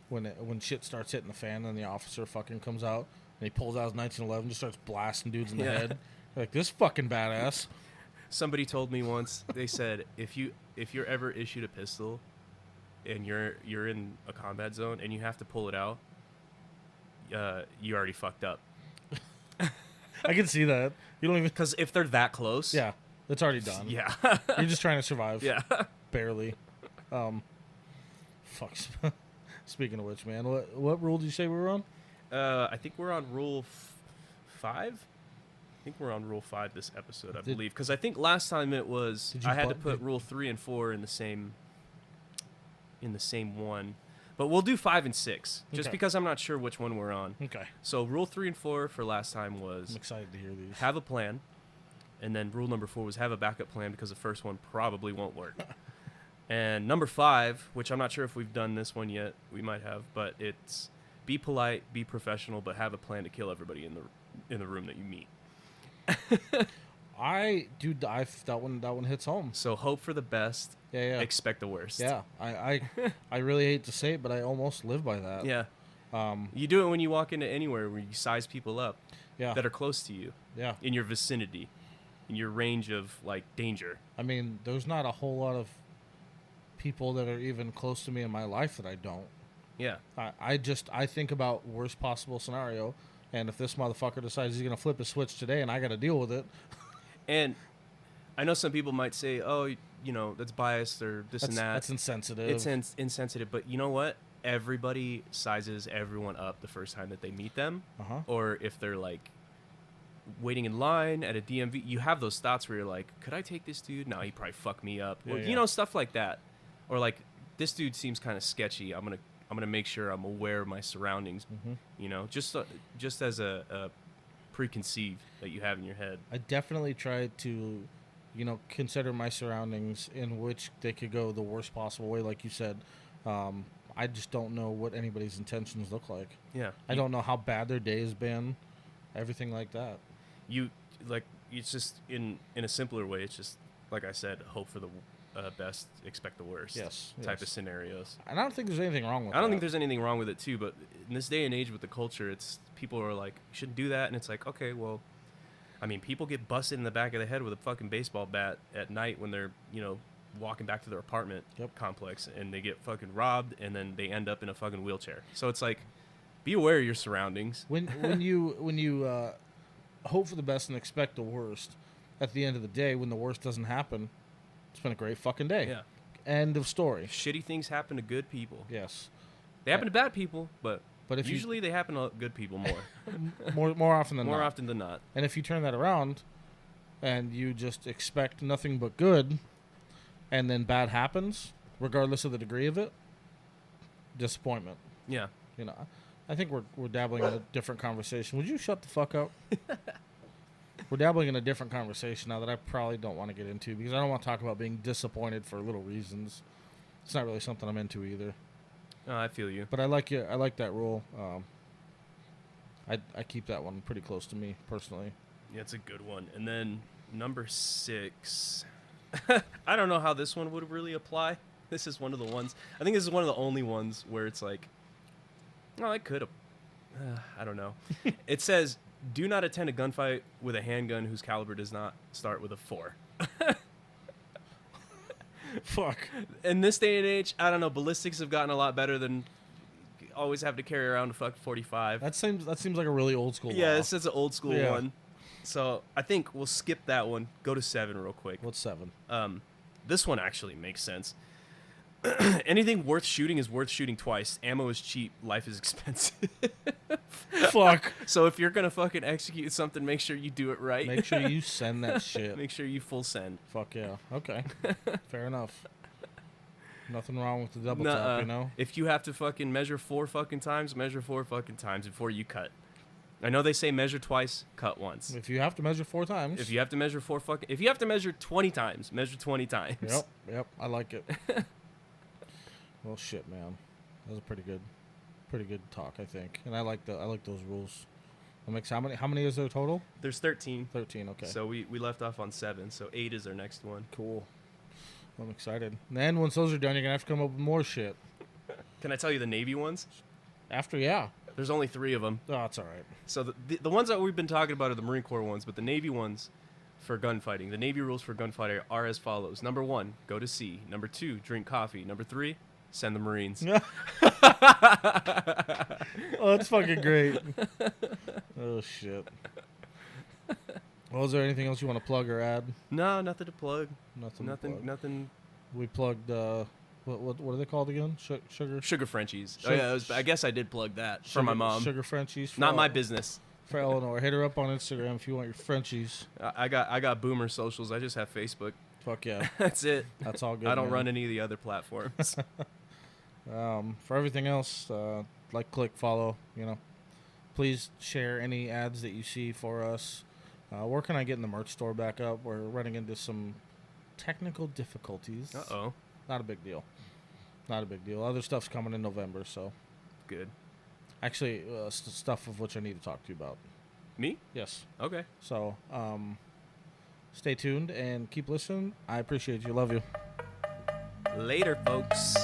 when shit starts hitting the fan, and the officer fucking comes out and he pulls out his 1911, just starts blasting dudes in the head. Like, this fucking badass. Somebody told me once. They said if you're ever issued a pistol, and you're in a combat zone and you have to pull it out, you already fucked up. I can see that. You don't even, because if they're that close, yeah, it's already done. Yeah, you're just trying to survive. Yeah, barely. Fuck. Speaking of which, man, what rule did you say we were on? I think we're on rule 5. I think we're on rule 5 this episode, I believe, because I think last time it was I had to put rule 3 and 4 in the same one. But we'll do 5 and 6, just because I'm not sure which one we're on. Okay. So rule 3 and 4 for last time was... I'm excited to hear these. Have a plan. And then rule number 4 was have a backup plan, because the first one probably won't work. And number 5, which I'm not sure if we've done this one yet. We might have. But it's be polite, be professional, but have a plan to kill everybody in the room that you meet. That one hits home. So hope for the best. Yeah. Expect the worst. Yeah. I really hate to say it, but I almost live by that. Yeah. You do it when you walk into anywhere where you size people up. Yeah. That are close to you. Yeah. In your vicinity, in your range of like danger. I mean, there's not a whole lot of people that are even close to me in my life that I don't. Yeah. I think about worst possible scenario. And if this motherfucker decides he's going to flip a switch today and I got to deal with it. And I know some people might say, oh, that's biased or and that. That's insensitive. It's insensitive. But you know what? Everybody sizes everyone up the first time that they meet them. Uh-huh. Or if they're like waiting in line at a DMV, you have those thoughts where you're like, could I take this dude? No, he'd probably fuck me up. Yeah, or, stuff like that. Or like, this dude seems kind of sketchy. I'm gonna make sure I'm aware of my surroundings. Mm-hmm. Just as a preconceived that you have in your head. I definitely try to, consider my surroundings in which they could go the worst possible way. Like you said, I just don't know what anybody's intentions look like. Yeah. I don't know how bad their day has been, everything like that. It's just in a simpler way. It's just like I said, hope for the best, expect the worst. Yes. Type of scenarios. And I don't think there's anything wrong with that. I don't think there's anything wrong with it too, but in this day and age with the culture, it's people are like, you shouldn't do that, and it's like, okay, well, I mean, people get busted in the back of the head with a fucking baseball bat at night when they're, walking back to their apartment complex, and they get fucking robbed, and then they end up in a fucking wheelchair. So it's like, be aware of your surroundings. When you hope for the best and expect the worst, at the end of the day, when the worst doesn't happen, it's been a great fucking day. Yeah. End of story. Shitty things happen to good people. Yes. They happen to bad people, but if usually they happen to good people more. more often than not. More often than not. And if you turn that around and you just expect nothing but good, and then bad happens, regardless of the degree of it, disappointment. Yeah. I think we're dabbling in a different conversation. Would you shut the fuck up? We're dabbling in a different conversation now that I probably don't want to get into, because I don't want to talk about being disappointed for little reasons. It's not really something I'm into either. I feel you. But I like that rule. I keep that one pretty close to me personally. Yeah, it's a good one. And then number 6. I don't know how this one would really apply. This is one of the ones. I think this is one of the only ones where it's like, oh, I could have. I don't know. It says, do not attend a gunfight with a handgun whose caliber does not start with a 4. Fuck. In this day and age, I don't know. Ballistics have gotten a lot better than always have to carry around a fuck 45. That seems like a really old school. Yeah, law. this is an old school one. So I think we'll skip that one. Go to 7 real quick. What's 7? This one actually makes sense. Anything worth shooting is worth shooting twice. Ammo is cheap. Life is expensive. Fuck. So if you're gonna fucking execute something, make sure you do it right. Make sure you send that shit. Make sure you full send. Fuck yeah. Okay. Fair enough. Nothing wrong with the double tap, If you have to fucking measure 4 fucking times, measure 4 fucking times before you cut. I know they say measure twice, cut once. If you have to measure 4 times. If you have to measure 20 times, measure 20 times. Yep. I like it. Well, shit, man. That was a pretty good talk, I think. And I like those rules. How many is there total? There's 13. 13, okay. So we left off on 7, so 8 is our next one. Cool. I'm excited. And then once those are done, you're gonna have to come up with more shit. Can I tell you the Navy ones? After, yeah. There's only 3 of them. Oh, it's all right. So the ones that we've been talking about are the Marine Corps ones, but the Navy ones for gunfighting. The Navy rules for gunfighting are as follows. Number 1, go to sea. Number 2, drink coffee. Number 3, send the Marines. Oh, that's fucking great. Oh, shit. Well, is there anything else you want to plug or add? No, nothing to plug. Nothing. We plugged, what are they called again? Sugar Frenchies. Oh, yeah, I guess I did plug that for my mom. Sugar Frenchies. Not my business. For Eleanor. Hit her up on Instagram if you want your Frenchies. I got boomer socials. I just have Facebook. Fuck yeah. That's it. That's all good. I don't run any of the other platforms. For everything else, click, follow, Please share any ads that you see for us. Working on getting the merch store back up. We're running into some technical difficulties. Uh-oh. Not a big deal. Other stuff's coming in November, so. Good. Actually, stuff of which I need to talk to you about. Me? Yes. Okay. So, stay tuned and keep listening. I appreciate you. Love you. Later, folks.